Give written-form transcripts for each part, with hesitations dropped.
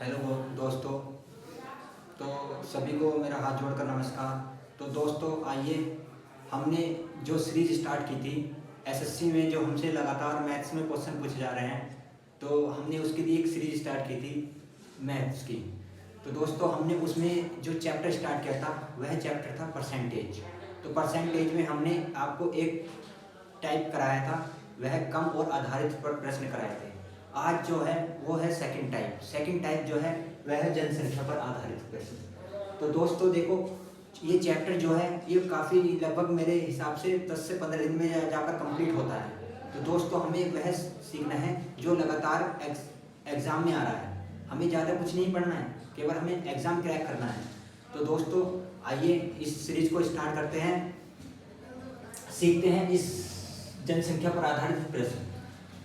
Hello दोस्तों। तो सभी को मेरा हाथ जोड़कर नमस्कार। तो दोस्तों आइए, हमने जो सीरीज स्टार्ट की थी एसएससी में, जो हमसे लगातार मैथ्स में क्वेश्चन पूछे जा रहे हैं, तो हमने उसके लिए एक सीरीज स्टार्ट की थी मैथ्स की। तो दोस्तों हमने उसमें जो चैप्टर स्टार्ट किया था वह चैप्टर था परसेंटेज। तो परसेंटेज में हमने आपको एक टाइप कराया था, वह कम और आधारित पर प्रश्न कराए थे। आज जो है वो है सेकंड टाइप जो है वह है जनसंख्या पर आधारित प्रश्न। तो दोस्तों देखो, ये चैप्टर जो है ये काफ़ी लगभग मेरे हिसाब से 10 से 15 दिन में जाकर कंप्लीट होता है। तो दोस्तों हमें वह सीखना है जो लगातार एग्ज़ाम में आ रहा है। हमें ज़्यादा कुछ नहीं पढ़ना है, केवल हमें एग्ज़ाम क्रैक करना है। तो दोस्तों आइए इस सीरीज को स्टार्ट करते हैं, सीखते हैं इस जनसंख्या पर आधारित प्रश्न।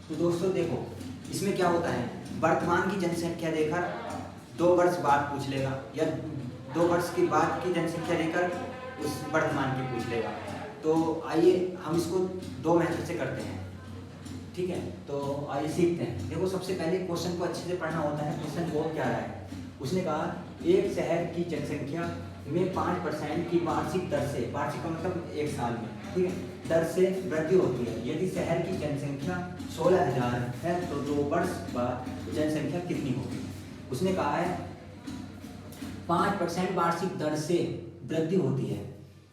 तो दोस्तों देखो, इसमें क्या होता है, वर्तमान की जनसंख्या देकर 2 वर्ष बाद पूछ लेगा, या 2 वर्ष के बाद की जनसंख्या लेकर उस वर्तमान की पूछ लेगा। तो आइए हम इसको 2 मेथड से करते हैं, ठीक है। तो आइए सीखते हैं। देखो सबसे पहले क्वेश्चन को अच्छे से पढ़ना होता है। क्वेश्चन वो क्या रहा है, उसने कहा एक शहर की जनसंख्या में 5% की वार्षिक दर से, वार्षिक का मतलब 1 साल में, ठीक है, दर से वृद्धि होती है। यदि शहर की जनसंख्या 16,000 है तो 2 वर्ष बाद जनसंख्या कितनी होगी। उसने कहा है 5% वार्षिक दर से वृद्धि होती है।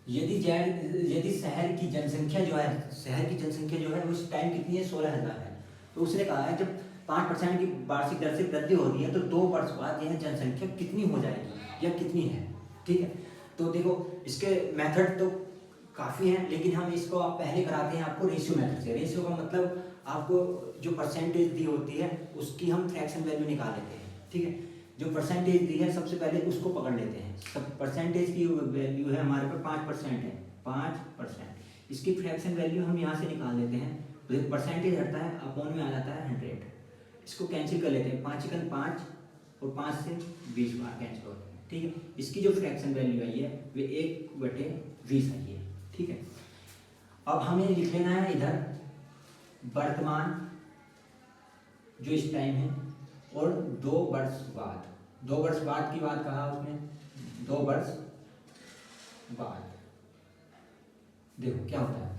यदि शहर की जनसंख्या जो है उस टाइम कितनी है, 16,000 है। तो उसने कहा है जब 5% की वार्षिक दर से वृद्धि होती है तो 2 वर्ष बाद यह जनसंख्या कितनी हो जाएगी या कितनी है, ठीक है। तो देखो इसके मेथड तो काफ़ी हैं, लेकिन हम इसको आप पहले कराते हैं आपको रेशियो मेथड से। रेशियो का मतलब आपको जो परसेंटेज दी होती है उसकी हम फ्रैक्शन वैल्यू निकाल लेते हैं, ठीक है। जो परसेंटेज दी है सबसे पहले उसको पकड़ लेते हैं। सब परसेंटेज की वैल्यू है हमारे पास 5% है, 5%। इसकी फ्रैक्शन वैल्यू हम यहाँ से निकाल लेते हैं। तो परसेंटेज हटता है, अपॉन में आ जाता है 100। इसको कैंसिल कर लेते हैं, 5 × 5 और 5 से 20 बार कैंसिल होते हैं, ठीक है। इसकी जो फ्रैक्शन वैल्यू आई है वे 1/20 आई है, ठीक है। अब हमें लिख लेना है इधर वर्तमान जो इस टाइम है और 2 वर्ष बाद। 2 वर्ष बाद की बात कहा उसने, 2 वर्ष बाद। देखो क्या होता है,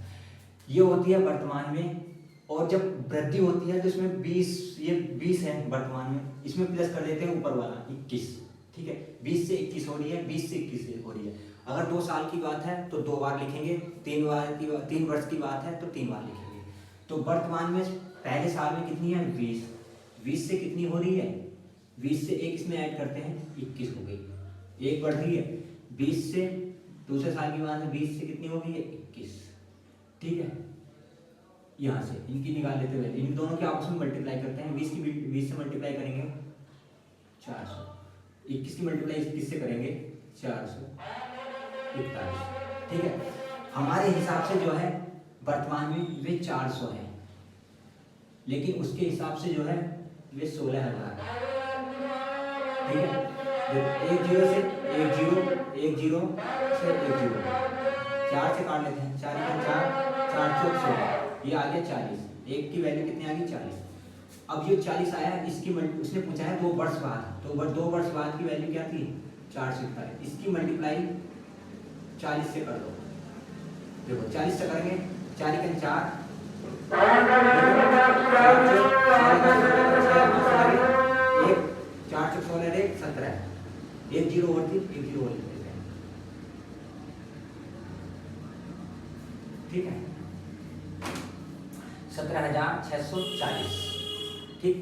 ये होती है वर्तमान में, और जब वृद्धि होती है तो इसमें 20, ये 20 है वर्तमान में, इसमें प्लस कर लेते हैं ऊपर वाला 21, ठीक है। 20 से 21 हो रही है, 20 से 21 हो रही है। अगर 2 साल की बात है तो 2 बार लिखेंगे, 3 वर्ष की बात है तो 3 बार लिखेंगे। तो वर्तमान में पहले साल में कितनी है, 20। 20 से कितनी हो रही है, 20 से 1 इसमें ऐड करते हैं, 21 हो गई, 1 बढ़ रही है। 20 से दूसरे साल की बात है, 20 से कितनी हो गई है, 21, ठीक है। यहाँ से इनकी निकाल लेते हुए इन दोनों के आपस में मल्टीप्लाई करते हैं। 20 से मल्टीप्लाई करेंगे 400, 21 की मल्टीप्लाई 21 से करेंगे 441, ठीक है। हमारे हिसाब से जो है वर्तमान में वे 400 है, लेकिन उसके हिसाब से जो है वे 16,000 है, ठीक है। एक जीरो से 1 0, 1 0 से 1 0, 4 से काट लेते हैं, 4 × 4 416, ये आ गया 40। 1 की वैल्यू कितनी आ गई, 40। अब ये 40 आया, इसकी उसने पूछा है 2 वर्ष बाद, तो 2 वर्ष बाद की वैल्यू क्या थी, 441। इसकी मल्टीप्लाई 40 से कर दो। देखो 40 से करेंगे, 4 × 4 17, 1 0 और थी, 1 0 और, ठीक है, 17,640, ठीक।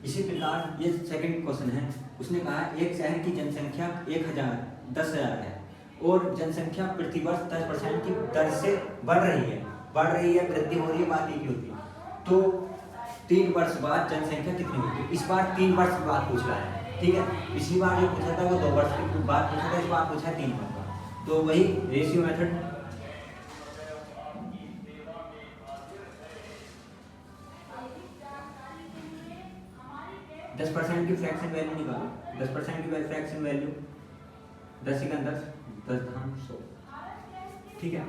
इसी प्रकार ये सेकंड क्वेश्चन है। उसने कहा एक शहर की जनसंख्या 10,000 है और जनसंख्या प्रतिवर्ष 10% की दर से बढ़ रही है, वृद्धि हो रही है, बात एक ही होती है। तो 3 वर्ष बाद जनसंख्या कितनी होगी। इस बार 3 वर्ष बाद पूछ रहा है, ठीक है। पिछली बार जो पूछा था वो 2 वर्ष के बाद पूछा था, इस बार पूछा है 3 वर्ष बाद। तो वही रेशियो मेथड, 10% की फ्रैक्शन वैल्यू निकालो। 10% की फ्रैक्शन वैल्यू 10 × 10, 10 100, ठीक है।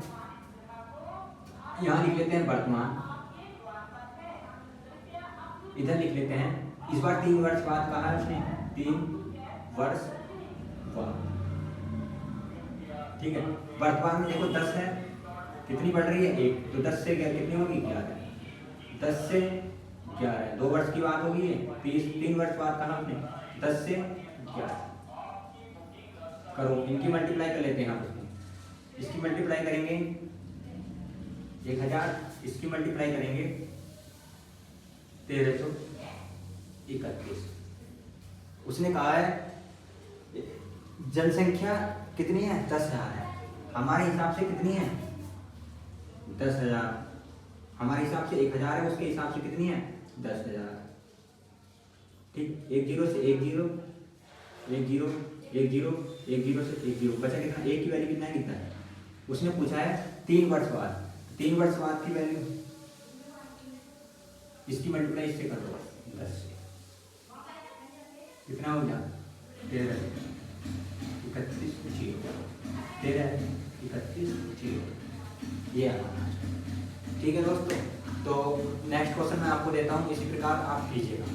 यहाँ लिख लेते हैं वर्तमान, इधर लिख लेते हैं। इस बार 3 वर्ष बाद कहा है उसने, 3 वर्ष बाद। ठीक है, वर्तमान में देखो 10 है, कितनी बढ़ रही है 1, तो 10 से कितनी होगी 11, 10 से 11, 2 वर्ष की बात होगी ये, 3 वर्ष बाद कहा आपने, 10 से 11 करो, इनकी मल्टीप्लाई कर लेते हैं आप उसमें, इसकी मल्टीप्लाई करेंगे 1000, इसकी मल्टीप्लाई करेंगे 1331। उसने कहा है जनसंख्या कितनी है 10,000 है, हमारे हिसाब से कितनी है 10,000, हमारे हिसाब से 1000 है, उसके हिसाब से कितनी है 10,000। ठीक, 1 0 से 1 0, 1 0, 1 0, 1 0 से 1 0, बचा कितना, एक की वैल्यू कितना है, कितना है, उसने पूछा है 3 वर्ष बाद, 3 वर्ष बाद की वैल्यू, इसकी मल्टीप्लाई इससे कर दो 10 से, कितना हो गया 13 31 0, 13 31 0, ये आना। ठीक है दोस्तों, तो नेक्स्ट क्वेश्चन मैं आपको देता हूँ, इसी प्रकार आप कीजिएगा।